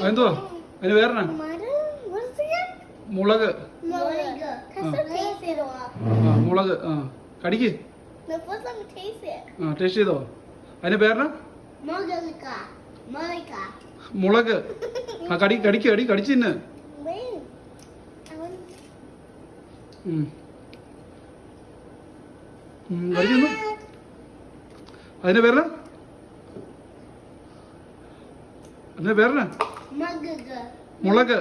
അതെന്തുവാ അതിന് വേറെ മുളക് മുളക് കടിക്ക് ടേസ്റ്റ് ചെയ്തോ അതിന് പേരണ മുളക് കടിച്ചു തിന്ന് കടിച്ചു അതിന് പേരണ മുളക്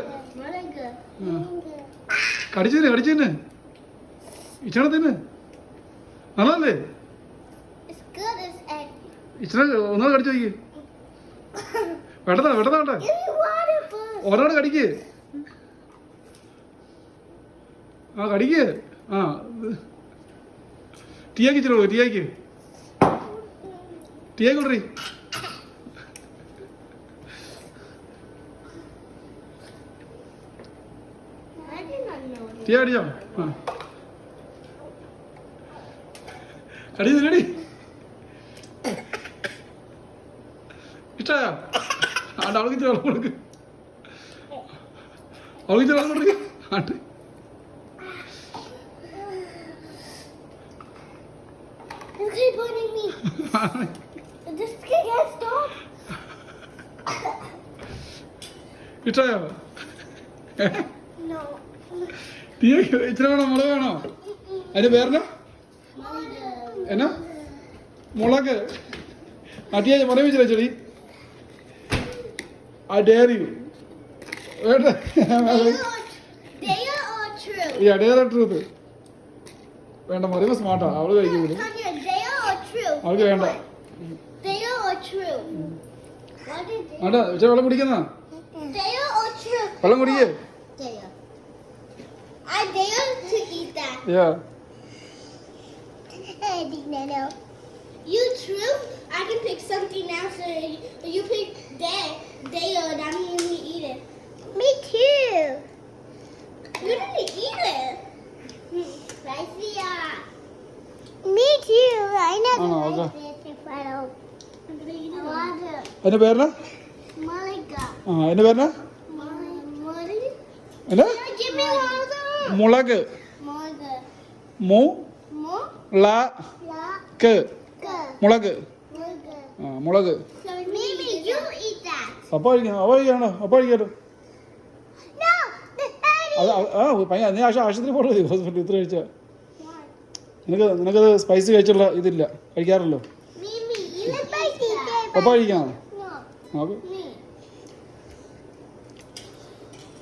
കടിച്ചു തിന്ന് ഇച്ചണ തിന്ന് നല്ലതല്ലേ ഇച്ചണ ഒന്നാമത് കടിച്ചു നോക്കി വേണ്ടേ ഒരാട് കടിക്ക് കടിക്ക് ടീയാക്കി ഇച്ചിരി ടീയാക്കി കൊണ്ടറി ടീ അടിച്ചോ കടി കടി ഇഷ്ടമായോ അവൾക്ക് ഇച്ചിരി വെള്ളം കൊടുക്ക് ആണ്ട് ഇഷ്ടമായോ ടീ ഇച്ചിരി വേണോ മുളക് വേണോ അതിന് പേരണ എന്നാ മുളക് ടീ പറയാൻ വെച്ചില്ല ചെടി I dare you. Yeah, dare or truth. വേണ്ട മറിയുമ്പോ സ്മാർട്ടാ അവള് കഴിക്കും അവൾക്ക് വേണ്ട വേണ്ട പക്ഷെ വെള്ളം കുടിക്കുന്ന വെള്ളം കുടിക്കേ You true? I can pick something else. You pick that. That means you eat it. Me too. You didn't eat it. Me too. I never liked this photo. അതിന്റെ പേരണ അതിന്റെ പേരണ മുളക് മുളക് മുളക് പപ്പ കഴിക്കാണോ പപ്പ കഴിക്കാലോ നീ ആശുപത്രി പോകണോ ഹോസ്പിറ്റലിൽ ഇത്ര കഴിച്ചാ നിനക്കത് സ്പൈസി കഴിച്ചുള്ള ഇതില്ല കഴിക്കാറല്ലോ പപ്പ കഴിക്കണോ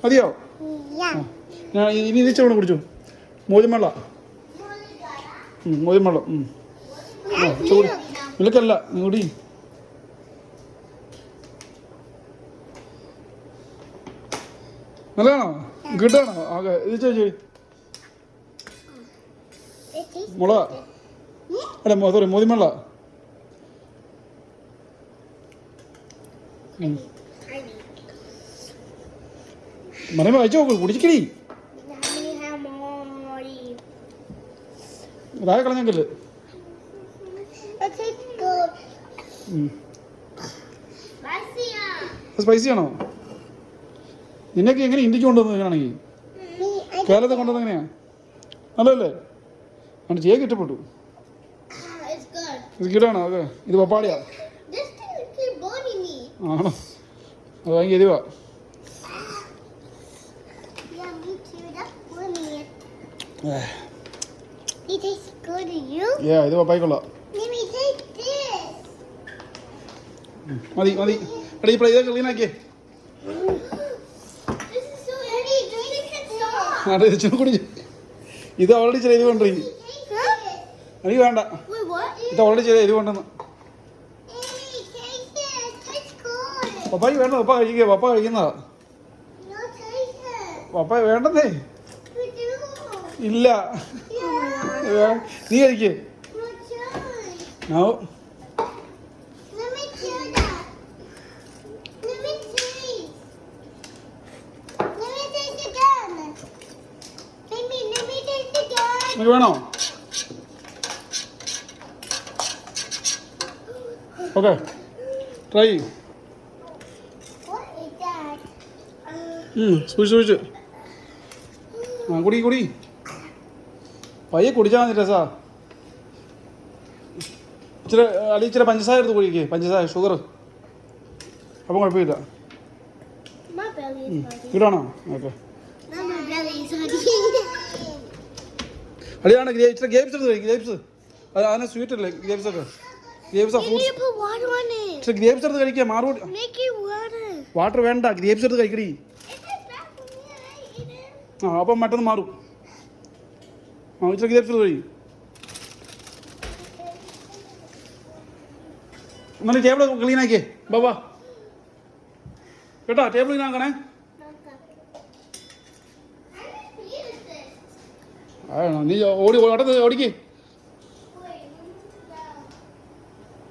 മതിയോ ഇനി ഇതിച്ചു കുടിച്ചു മോതിമള്ള വിലക്കല്ല നീ കൂടി നല്ലതാണോ കിട്ടാണോ ആകെ ഇത് ചോദിച്ചു മുളക അല്ല സോറി മോതിമള്ള മറിയുമ്പോ കഴിച്ചു നോക്കൂ കുടിക്കടി താഴെ കളഞ്ഞെങ്കില് സ്പൈസി ആണോ നിന്നൊക്കെ എങ്ങനെ ഇന്ത്യക്ക് കൊണ്ടുവന്നതാണെങ്കിൽ കേരളത്തെ കൊണ്ടുവന്ന എങ്ങനെയാ നല്ലതല്ലേ ആണ് ചെയ്യാൻ ഇഷ്ടപ്പെട്ടു ഇത് കിട്ടാണോ ഓക്കെ ഇത് പപ്പാടിയാ ആണോ അത് ഭയങ്കര എരിവാ ഇത് പപ്പായിക്കൊള്ളാം മതി എടാ ഈ ഇതൊക്കെ ക്ലീനാക്കിയേ ഇത് ഓൾറെഡി ചില ഇത് കൊണ്ടിരിക്കും എനിക്ക് വേണ്ട ഇത് ഓൾറെഡി ചില ഇത് കൊണ്ടെന്ന് പപ്പായ്ക്ക് വേണ്ട പപ്പ കഴിക്കുക പപ്പ കഴിക്കുന്നതാ പപ്പ വേണ്ടെന്നേ ഇല്ല നീ കഴിക്കേ നോ നിനക്ക് വേണോ okay try What is that? സൂക്ഷിച്ച് ആ കുടി പയ്യെ കുടിച്ചാൽ മതി രസാ ഇച്ചിരി അല്ലെങ്കിൽ ഇച്ചിരി പഞ്ചസാര എടുത്ത് കുടിക്കേ പഞ്ചസാര ഷുഗർ അപ്പം കുഴപ്പമില്ല My belly is hurting. ഇടാണോ okay Now my belly is hurting. അളിയാണ് ഇച്ചിരി ഗ്രേപ്സ് എടുത്ത് കഴിക്കും ഗ്രേപ്സ് അതിനെ സ്വീറ്റ് അല്ലേ ഗ്രേപ്സ് ഒക്കെ ഗ്രേപ്സ് ആ You need fruits to put water on it. ഇച്ചിരി ഗ്രേപ്സ് എടുത്ത് കഴിക്കുക മാറുകൂടി Make it water. വാട്ടർ വേണ്ട ഗ്രേപ്സ് എടുത്ത് കഴിക്കടി Is it bad for me and I eat it? ആ അപ്പം മറ്റൊന്ന് മാറും ആ ഇച്ചിരി ഗ്രേപ്സ് എടുത്ത് കഴിക്കും എന്നാലും ടേബിൾ ക്ലീൻ ആക്കിയേ ബാബാ കേട്ടോ ടേബിൾ ക്ലീൻ ആക്കണേ Okay. I just needed this. ആണോ നീ ഓടി ഓടത്ത് ഓടിക്കേ